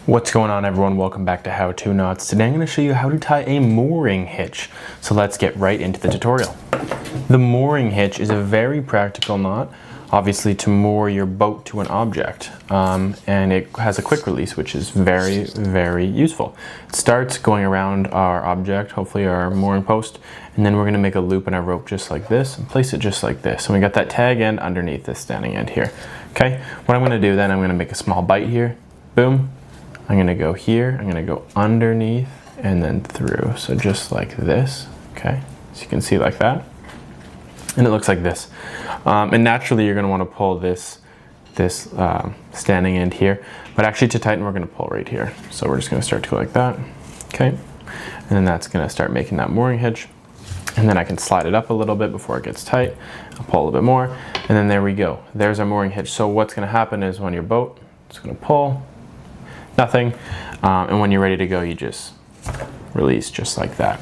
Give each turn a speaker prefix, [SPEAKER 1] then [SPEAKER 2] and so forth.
[SPEAKER 1] What's going on, everyone? Welcome back to How To Knots. Today I'm going to show you how to tie a mooring hitch. So let's get right into the tutorial. The mooring hitch is a very practical knot, obviously to moor your boat to an object. And it has a quick release, which is very, very useful. It starts going around our object, hopefully our mooring post, and then we're going to make a loop in our rope just like this and place it just like this. And we got that tag end underneath this standing end here. Okay, what I'm going to do then, I'm going to make a small bite here. Boom. I'm going to go here, I'm going to go underneath and then through. So just like this, okay? So you can see like that. And it looks like this. And naturally you're going to want to pull this standing end here. But actually to tighten, we're going to pull right here. So we're just going to start to go like that, okay? And then that's going to start making that mooring hitch. And then I can slide it up a little bit before it gets tight. I'll pull a little bit more. And then there we go. There's our mooring hitch. So what's going to happen is when your boat, it's going to pull, nothing, and when you're ready to go, you just release just like that.